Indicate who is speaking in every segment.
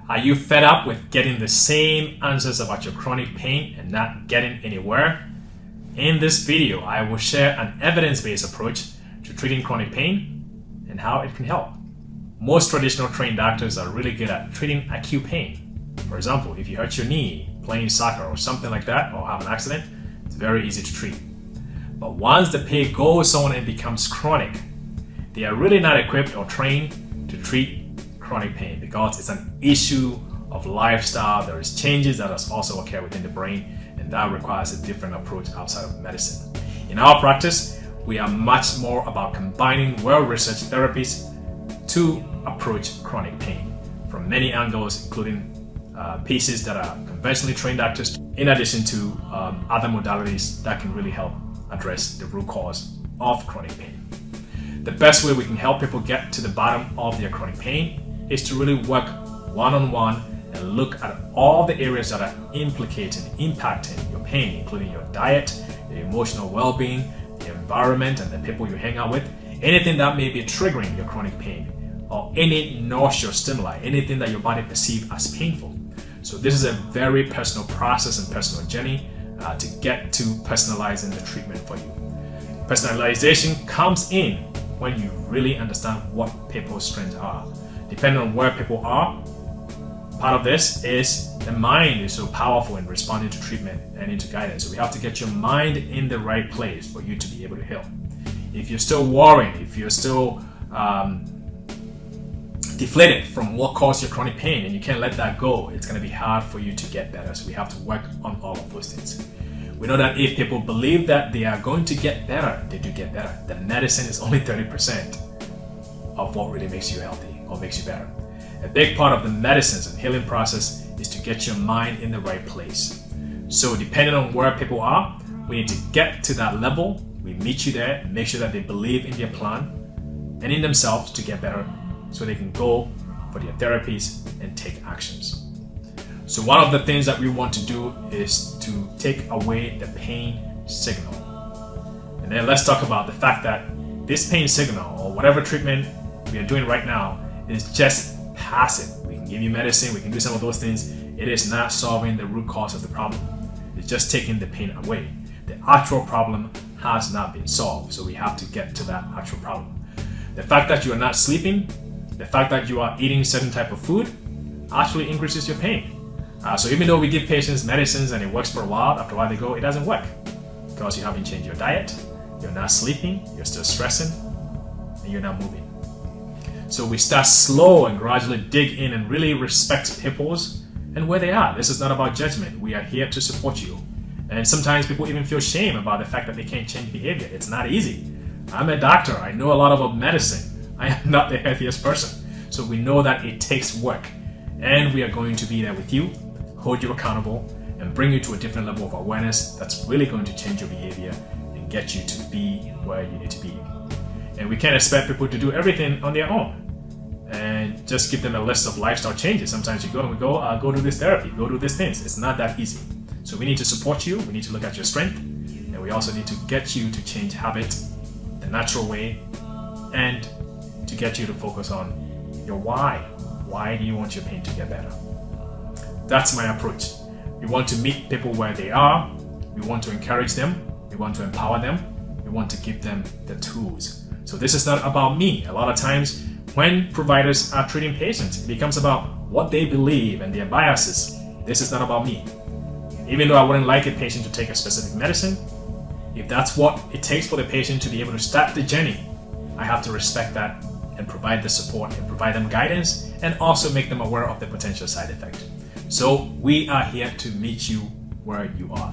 Speaker 1: Are you fed up with getting the same answers about your chronic pain and not getting anywhere? In this video, I will share an evidence-based approach to treating chronic pain and how it can help. Most traditional trained doctors are really good at treating acute pain. For example, if you hurt your knee playing soccer or something like that, or have an accident, it's very easy to treat. But once the pain goes on and becomes chronic, they are really not equipped or trained to treat chronic pain because it's an issue of lifestyle. There is changes that has also occurred within the brain, and that requires a different approach outside of medicine. In our practice, we are much more about combining well-researched therapies to approach chronic pain from many angles, including pieces that are conventionally trained doctors, in addition to other modalities that can really help address the root cause of chronic pain. The best way we can help people get to the bottom of their chronic pain is to really work one-on-one and look at all the areas that are impacting your pain, including your diet, your emotional well-being, the environment and the people you hang out with, anything that may be triggering your chronic pain, or any nausea stimuli, anything that your body perceives as painful. So this is a very personal process and personal journey to get to personalizing the treatment for you. Personalization comes in when you really understand what people's strengths are. Depending on where people are, part of this is the mind is so powerful in responding to treatment and into guidance. So we have to get your mind in the right place for you to be able to help. If you're still worrying, if you're still deflated from what caused your chronic pain and you can't let that go, it's going to be hard for you to get better. So we have to work on all of those things. We know that if people believe that they are going to get better, they do get better. The medicine is only 30% of what really makes you healthy or makes you better. A big part of the medicines and healing process is to get your mind in the right place. So depending on where people are, we need to get to that level. We meet you there and make sure that they believe in their plan and in themselves to get better so they can go for their therapies and take actions. So one of the things that we want to do is to take away the pain signal. And then let's talk about the fact that this pain signal or whatever treatment we are doing right now is just passive. We can give you medicine, we can do some of those things. It is not solving the root cause of the problem. It's just taking the pain away. The actual problem has not been solved, so we have to get to that actual problem. The fact that you are not sleeping, the fact that you are eating certain type of food actually increases your pain. So even though we give patients medicines and it works for a while, after a while they go, it doesn't work because you haven't changed your diet, you're not sleeping, you're still stressing, and you're not moving. So we start slow and gradually dig in and really respect people's and where they are. This is not about judgment. We are here to support you. And sometimes people even feel shame about the fact that they can't change behavior. It's not easy. I'm a doctor. I know a lot about medicine. I am not the healthiest person. So we know that it takes work. And we are going to be there with you, hold you accountable, and bring you to a different level of awareness that's really going to change your behavior and get you to be where you need to be. And we can't expect people to do everything on their own and just give them a list of lifestyle changes. Sometimes you go and we go do this therapy, go do these things. It's not that easy. So we need to support you. We need to look at your strength, and we also need to get you to change habits the natural way and to get you to focus on your why. Why do you want your pain to get better? That's my approach. We want to meet people where they are. We want to encourage them. We want to empower them. We want to give them the tools. So this is not about me. A lot of times when providers are treating patients, it becomes about what they believe and their biases. This is not about me. Even though I wouldn't like a patient to take a specific medicine, if that's what it takes for the patient to be able to start the journey, I have to respect that and provide the support and provide them guidance and also make them aware of the potential side effect. So we are here to meet you where you are.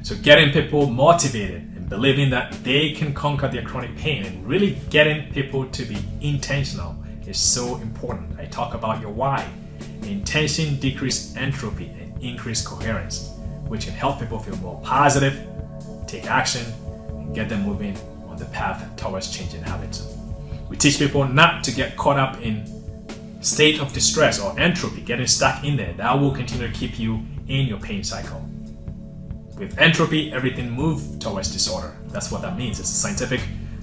Speaker 1: So getting people motivated and believing that they can conquer their chronic pain and really getting people to be intentional is so important. I talk about your why. Intention decreases entropy and increase coherence, which can help people feel more positive, take action, and get them moving on the path towards changing habits. We teach people not to get caught up in state of distress or entropy, getting stuck in there. That will continue to keep you in your pain cycle. With entropy, everything moves towards disorder. That's what that means. It's a scientific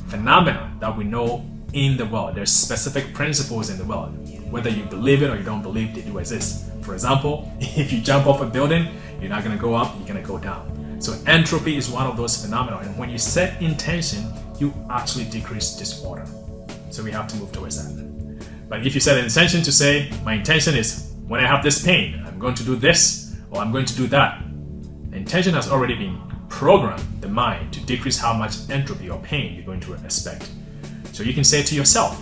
Speaker 1: phenomenon that we know in the world. There's specific principles in the world. Whether you believe it or you don't believe, they do exist. For example, if you jump off a building, you're not going to go up, you're going to go down. So entropy is one of those phenomena, and when you set intention, you actually decrease disorder. So we have to move towards that. But if you set an intention to say, my intention is when I have this pain, I'm going to do this or I'm going to do that, the intention has already been programmed the mind to decrease how much entropy or pain you're going to expect. So you can say to yourself,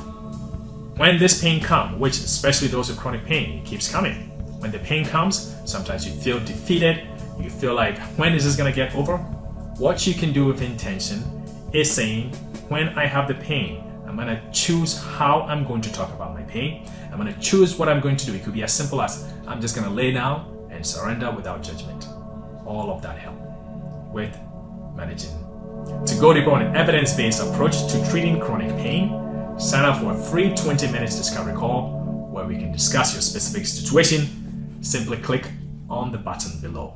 Speaker 1: when this pain comes, which especially those with chronic pain, it keeps coming. When the pain comes, sometimes you feel defeated, you feel like, when is this going to get over? What you can do with intention is saying, when I have the pain, I'm going to choose how I'm going to talk about my pain. I'm going to choose what I'm going to do. It could be as simple as, I'm just going to lay down and surrender without judgment. All of that help with managing. To go deeper on an evidence-based approach to treating chronic pain, sign up for a free 20-minute discovery call where we can discuss your specific situation. Simply click on the button below.